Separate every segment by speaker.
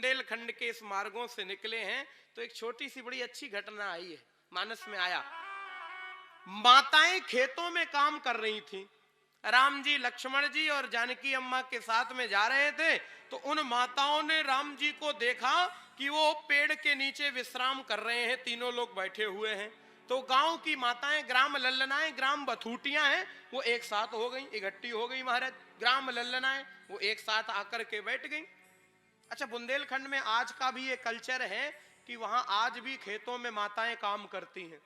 Speaker 1: बुंदेलखंड के इस मार्गों से निकले हैं तो एक छोटी सी बड़ी अच्छी घटना आई है, मानस में आया। माताएं खेतों में काम कर रही थीं। राम जी, लक्ष्मण जी और जानकी अम्मा के साथ में जा रहे थे तो उन माताओं ने राम जी को देखा कि वो पेड़ के नीचे विश्राम कर रहे हैं, तीनों लोग बैठे हुए हैं। तो गांव की माताएं, ग्राम लल्लनाएं, ग्राम बथूटियां हैं, वो एक साथ हो गई, इकट्ठी हो गई महाराज। ग्राम लल्लनाएं वो एक साथ आकर के बैठ गई। अच्छा, बुंदेलखंड में आज का भी ये कल्चर है कि वहां आज भी खेतों में माताएं काम करती हैं।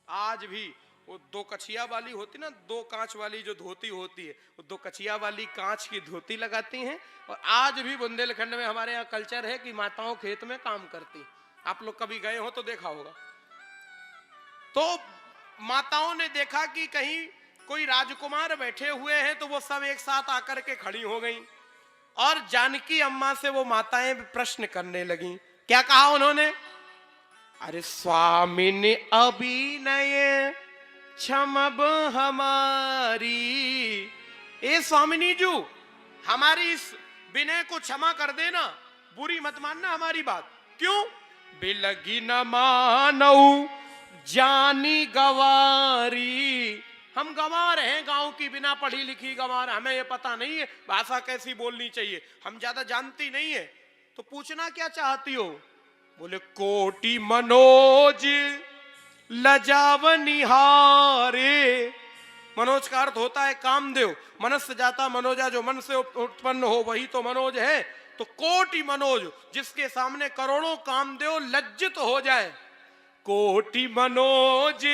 Speaker 1: आज भी वो दो कछिया वाली होती ना, दो कांच वाली जो धोती होती है, वो दो कछिया वाली कांच की धोती लगाती हैं। और आज भी बुंदेलखंड में हमारे यहाँ कल्चर है कि माताओं खेत में काम करती हैं। आप लोग कभी गए हो तो देखा होगा। तो माताओं ने देखा कि कहीं कोई राजकुमार बैठे हुए हैं तो वो सब एक साथ आकर के खड़ी हो गई और जानकी अम्मा से वो माताएं प्रश्न करने लगी। क्या कहा उन्होंने? अरे स्वामिनी अभिनय क्षमब हमारी, ए स्वामिनी जू, हमारी इस विनय को क्षमा कर देना, बुरी मत मानना हमारी बात। क्यों? बिलगी न मानऊ जानी गवारी, हम गंवार हैं, गांव की बिना पढ़ी लिखी गंवार, हमें ये पता नहीं है भाषा कैसी बोलनी चाहिए, हम ज्यादा जानती नहीं है। तो पूछना क्या चाहती हो? बोले कोटि मनोज लजावनिहारे। मनोज का अर्थ होता है कामदेव, मनस्य जाता मनोजा, जो मन से उत्पन्न हो वही तो मनोज है। तो कोटि मनोज, जिसके सामने करोड़ों कामदेव लज्जित हो जाए। कोटि मनोज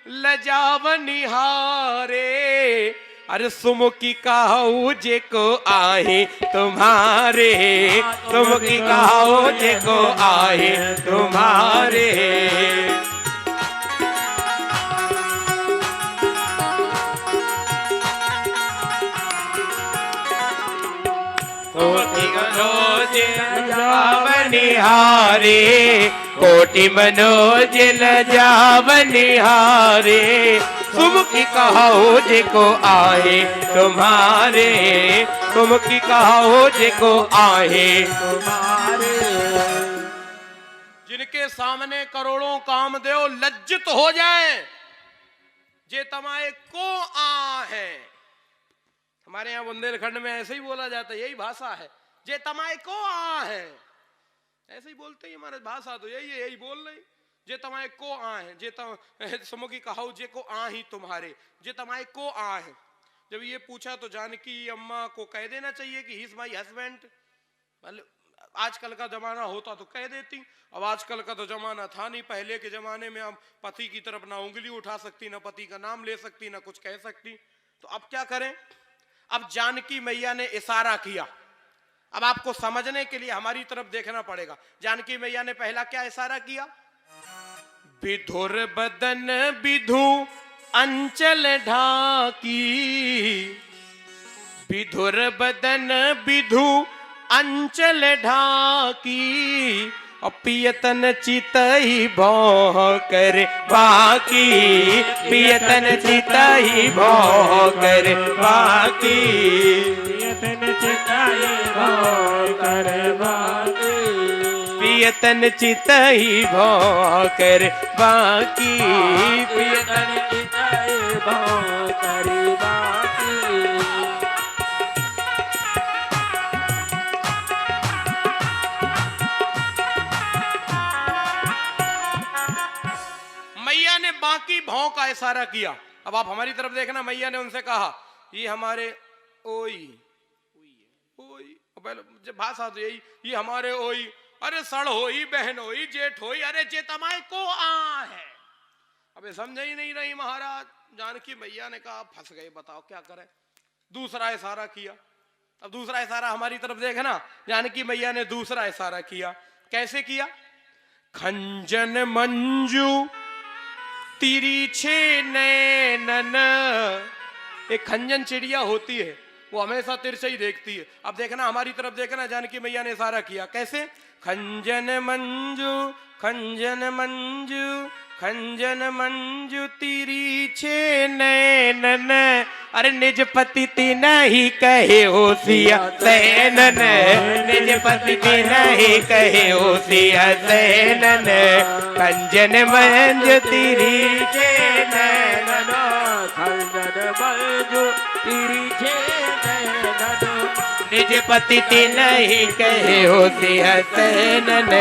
Speaker 1: लजावनिहारे, अरे सुमुखी कहो जे को आहे तुम्हारे, सुमुखी कहो जे को आहे तुम्हारे। कोटि मनोज लजावनिहारे, कोटि मनोज लजावनिहारे, सुमुखी कहो जे को आए तुम्हारे, सुमुखी कहो जे को आए तुम्हारे। जिनके सामने करोड़ों कामदेव लज्जित हो जाए, जे तमाए को आ है। हमारे यहाँ बुंदेलखंड में ऐसे ही बोला जाता है, यही भाषा है, जे तमाए को आ है, ऐसे ही बोलते हैं। हमारे भाषा तो यही है, यही बोल रही। जे तमाए को आ है, जे सुमुखी कहो जे को आ ही तुम्हारे, जे तमाए को आ है। जब ये पूछा तो जानकी अम्मा को कह देना चाहिए कि ही इज माई हस्बैंड। आजकल का जमाना होता तो कह देती, अब आजकल का तो जमाना था नहीं। पहले के जमाने में अब पति की तरफ ना उंगली उठा सकती, ना पति का नाम ले सकती, ना कुछ कह सकती। तो अब क्या करें? अब जानकी मैया ने इशारा किया। अब आपको समझने के लिए हमारी तरफ देखना पड़ेगा। जानकी मैया ने पहला क्या इशारा किया? विधुर बदन विधु अंचल ढाकी, विधुर बदन विधु अंचल ढाकी, पियतन चितई भौ कर बाकी, पियतन चितई भौ कर बाकी, पियतन चितई भौ कर बाकी, पियतन चितई भौ कर बाकी, पियतन चितई भौ कर बाकी। मैया ने बाकी भाव का इशारा किया। अब आप हमारी तरफ देखना, मैया ने उनसे कहा ये हमारे ओई, ओई जब भाषा तो यही, ये हमारे ओई, अरे सड़ होई, बहन होई, जेठ होई, अरे जे तमाए को आ है। अबे समझ ही नहीं रही महाराज। जानकी मैया ने कहा फंस गए, बताओ क्या करें। दूसरा इशारा किया। अब दूसरा इशारा हमारी तरफ देखना, जानकी मैया ने दूसरा इशारा किया। कैसे किया? खंजन मंजू तिरछे नैनन। एक खंजन चिड़िया होती है, वो हमेशा तिरछे ही देखती है। अब देखना हमारी तरफ देखना, जानकी मैया ने इशारा किया कैसे, खंजन मंजू खंजन मंजू खंजन मंजू तेरी छे नैनन, अरे निज पति तीन ही कहे होशिया सैनन, निज पति तीन ही कहे होशिया सैनन, खंजन मंजू तेरी छे नैनन,
Speaker 2: खंजन मंजू तेरी छे नैनन,
Speaker 1: निज पति तीन ही कहे होशिया सैनन।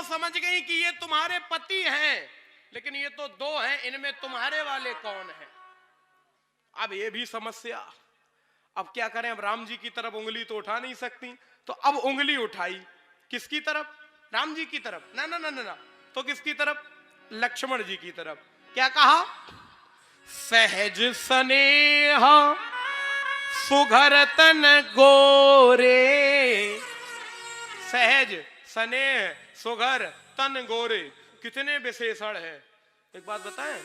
Speaker 1: समझ गई कि ये तुम्हारे पति हैं, लेकिन ये तो दो हैं, इनमें तुम्हारे वाले कौन हैं? अब ये भी समस्या। अब क्या करें, अब राम जी की तरफ उंगली तो उठा नहीं सकती, तो अब उंगली उठाई किसकी तरफ? राम जी की तरफ। ना ना ना ना, ना। तो किसकी तरफ? लक्ष्मण जी की तरफ। क्या कहा? सहज स्नेह सुघर तन गोरे, सहज स्नेह सुघर तन गोरे, कितने विशेषण है। एक बात बताएं,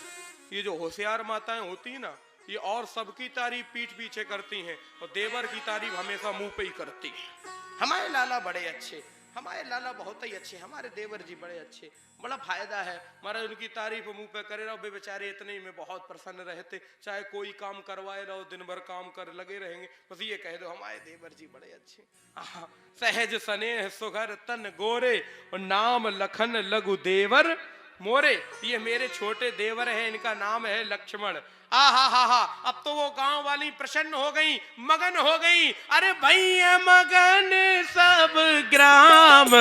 Speaker 1: ये जो होशियार माताएं होती है ना, ये और सबकी तारीफ पीठ पीछे करती हैं और देवर की तारीफ हमेशा मुंह पे ही करती हैं। हमारे लाला बड़े अच्छे, हमारे लाला बहुत ही अच्छे, हमारे देवर जी बड़े अच्छे, बड़ा फायदा है। महाराज उनकी तारीफ मुंह पे करे रहो, वे बेचारे इतने ही में बहुत प्रसन्न रहते, चाहे कोई काम करवाए रहो, दिन भर काम कर लगे रहेंगे, बस ये कह दो हमारे देवर जी बड़े अच्छे। सहज स्नेह सुघर तन गोरे और नाम लखन लघु देवर मोरे, ये मेरे छोटे देवर हैं, इनका नाम है लक्ष्मण। हा, अब तो वो गांव वाली प्रसन्न हो गई, मगन हो गई। अरे भैया मगन सब ग्राम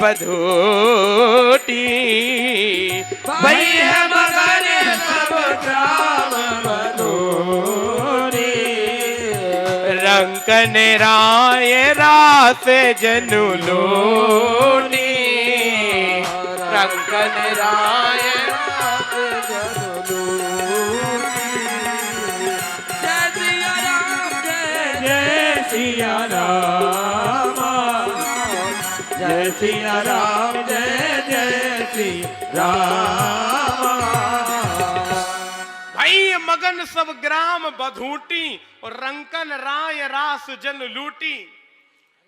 Speaker 1: बधोटी,
Speaker 2: भैया मगन सब ग्राम बधोटी,
Speaker 1: रंकन राय रास जनु लोटी, रंकन राय रास जनु लोटी।
Speaker 2: जय सिया राम, जय सिया राम, जय जय श्री राम।
Speaker 1: भाई मगन सब ग्राम बधूटी और रंकन राय रास जन लूटी।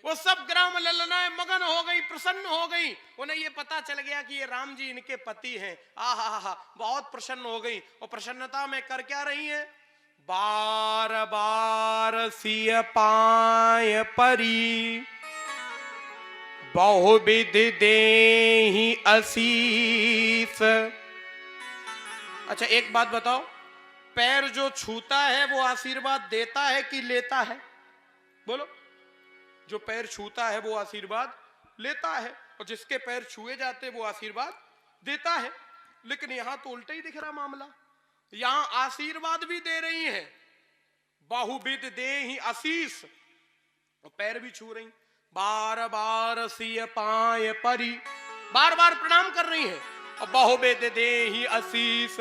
Speaker 1: वो सब ग्राम ललनाएं मगन हो गई, प्रसन्न हो गई। उन्हें ये पता चल गया कि ये राम जी इनके पति हैं। आहा, बहुत प्रसन्न हो गई। और प्रसन्नता में कर क्या रही है? बार बार सिय पाय परी, बहुविध देहि असीस। अच्छा एक बात बताओ, पैर जो छूता है वो आशीर्वाद देता है कि लेता है? बोलो। जो पैर छूता है वो आशीर्वाद लेता है, और जिसके पैर छुए जाते वो आशीर्वाद देता है। लेकिन यहां तो उल्टा ही दिख रहा मामला। यहां आशीर्वाद भी दे रही है, बहुविध देहि आशीष, और पैर भी छू रही। बार बार सिय पाय परी, बार बार प्रणाम कर रही है, और बहुविध देहि आशीष।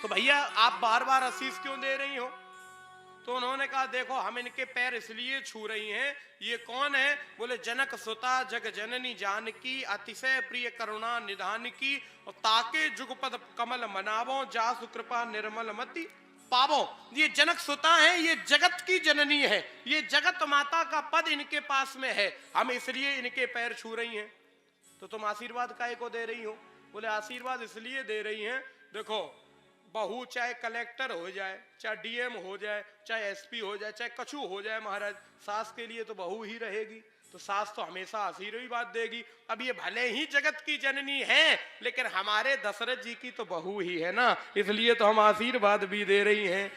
Speaker 1: तो भैया आप बार बार आशीष क्यों दे रही हो? तो उन्होंने कहा देखो हम इनके पैर इसलिए छू रही हैं। ये कौन है? बोले जनक सुता जग जननी जानकी, अतिशय प्रिय करुणा निधान की, और ताके जुगपद कमल मनावो, जासु कृपा निर्मल मति पावो। ये जनक सुता है, ये जगत की जननी है, ये जगत माता का पद इनके पास में है, हम इसलिए इनके पैर छू रही हैं। तो तुम आशीर्वाद काहे को दे रही हो? बोले आशीर्वाद इसलिए दे रही हैं, देखो बहू चाहे कलेक्टर हो जाए, चाहे डीएम हो जाए, चाहे एसपी हो जाए, चाहे कछु हो जाए महाराज, सास के लिए तो बहू ही रहेगी। तो सास तो हमेशा आशीर्वाद देगी। अब ये भले ही जगत की जननी है, लेकिन हमारे दशरथ जी की तो बहू ही है ना, इसलिए तो हम आशीर्वाद भी दे रही हैं।